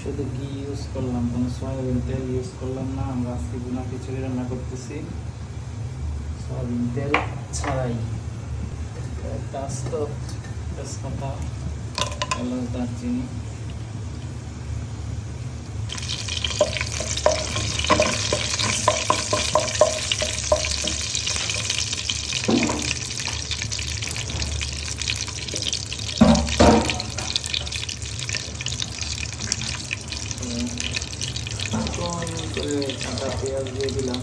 শুধু ঘি ইউজ করলাম, কোনো সয়াবিন তেল ইউজ করলাম না। আমরা আজকে ভুনা খিচুড়ি রান্না করতেছি সয়াবিন তেল ছাড়াই। একটা আস্ত তেজপাতা, এলাচ, দারচিনি, করে কাঁচা পেঁয়াজ দিয়ে দিলাম।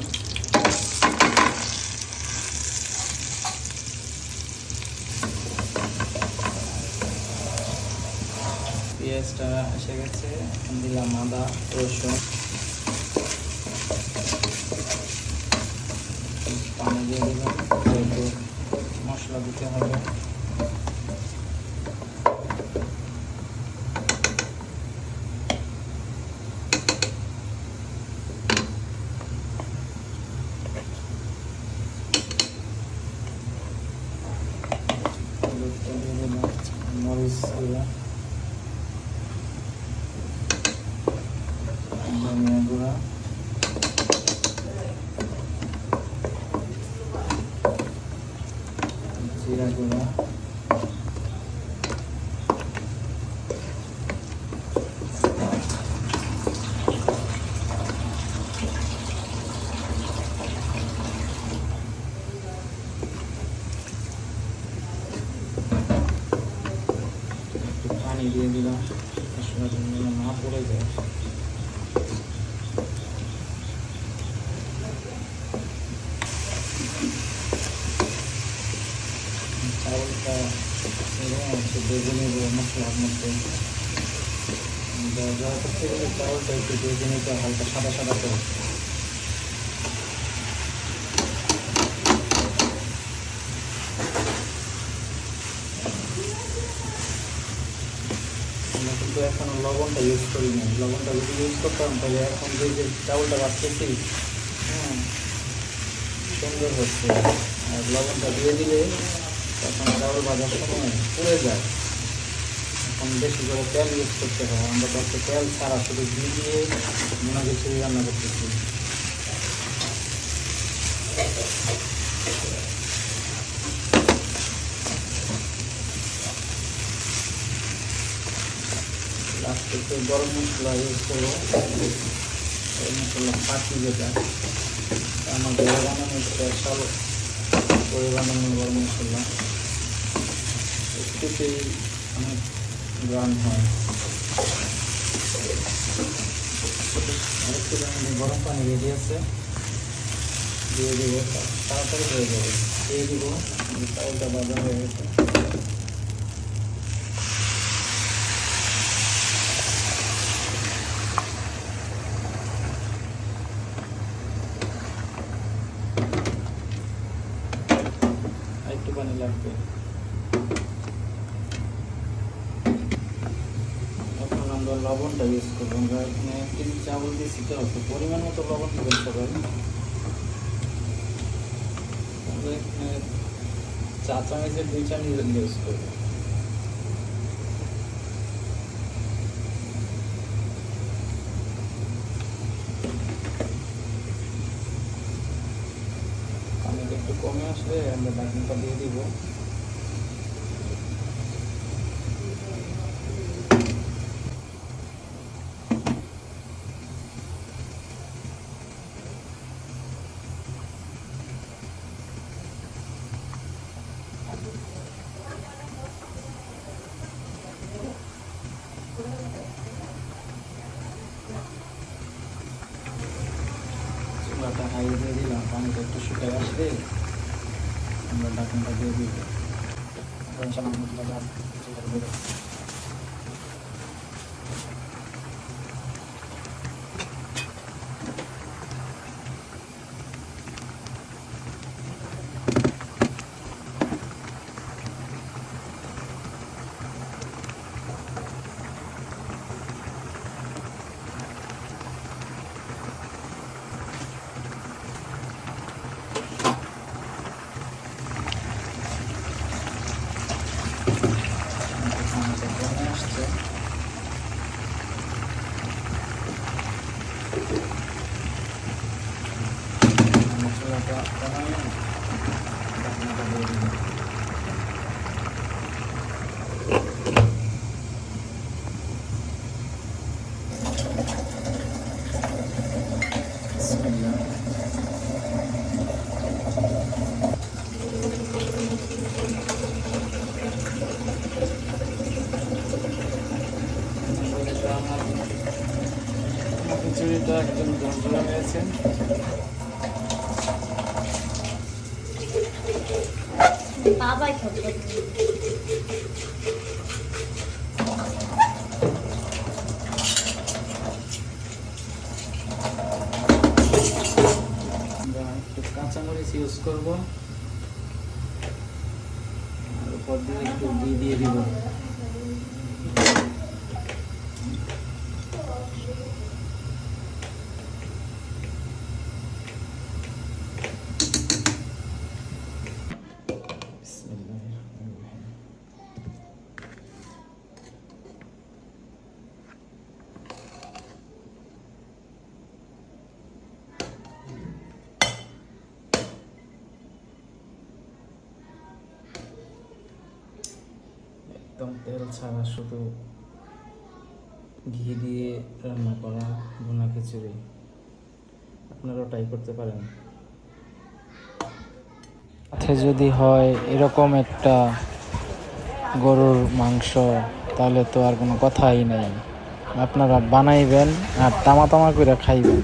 পেঁয়াজটা এসে গেছে, দিলাম আদা রসুন, পানি দিয়ে দিলাম, একটু মশলা দিতে হবে। মরিচ গুঁড়া, ধনিয়া গুঁড়া, জিরা গুঁড়া, পানি দিয়ে দিলাম মশলা যেন না পড়ে যায়। চাউলটা একটু ভেজে নেব মশলার মধ্যে। দেওয়া করতে গেলে চাউলটা একটু ভেজে নিতে হালকা সাদা সাদা করে। আমরা কিন্তু এখনো লবণটা ইউজ করি না। লবণটা যদি ইউজ করতাম তাহলে এখন যে চাউলটা বাঁচতেছি, হ্যাঁ, সুন্দর হচ্ছে। আর লবণটা দিয়ে দিলে তখন চাউল ভাজার সময় পুড়ে যায়। এখন বেশি করে তেল ইউজ করতে হয়। আমরা তো একটা তেল ছাড়া শুধু ঘি দিয়ে ভুনা খিচুড়ি রান্না করতেছি। লাস্টে একটু গরম মশলা ইউজ করবো, গরম মশলা পাখি যেটা আমার ঘরে বানানো স্পেশাল করে বানানো গরম মশলা, একটুতেই অনেক গ্রাম হয়। আরেকটু গরম পানি রেডি আছে, দিয়ে দিব, তাড়াতাড়ি হয়ে যাবে। দিয়ে দিব, চাউলটা বাজা হয়ে গেছে। একটু পানি লাগবে। এখন আমরা লবণটা ইউজ করবো। আমরা এখানে 1 কেজি চাউল দিয়েছি, তো পরিমাণ মতো লবণ দেবেন সবাই। আমরা এখানে 4 চামচের 2 চামচ ইউজ করবো। পানিটা একটু কমে আসলে আমরা ঢাকনাটা দিয়ে দিব। চুলাটা হাই দিয়ে দিলাম, পানিটা একটু শুকায় আসলে আমরা ঢাকনাটা দিয়ে দিব। ঢাকনাটা বানানো ঢাকনাটা দিয়ে দিন। বিসমিল্লাহ। আমার খিচুড়িটা একদম ঝরঝরে হয়েছে। বাবাই খাবে। আমরা একটু কাঁচামরিচ ইউজ করব, আর উপর দিয়ে একটু ঘি দিয়ে দিব। বিসমিল্লাহির একদম তেল ছাড়া শুধু ঘি দিয়ে রান্না করা ভুনা খিচুড়ি, আপনারাও ট্রাই করতে পারেন। সাথে যদি হয় এরকম একটা গরুর মাংস, তাহলে তো আর কোনো কথাই নেই। আপনারা বানাইবেন আর তামা তামা করে খাইবেন।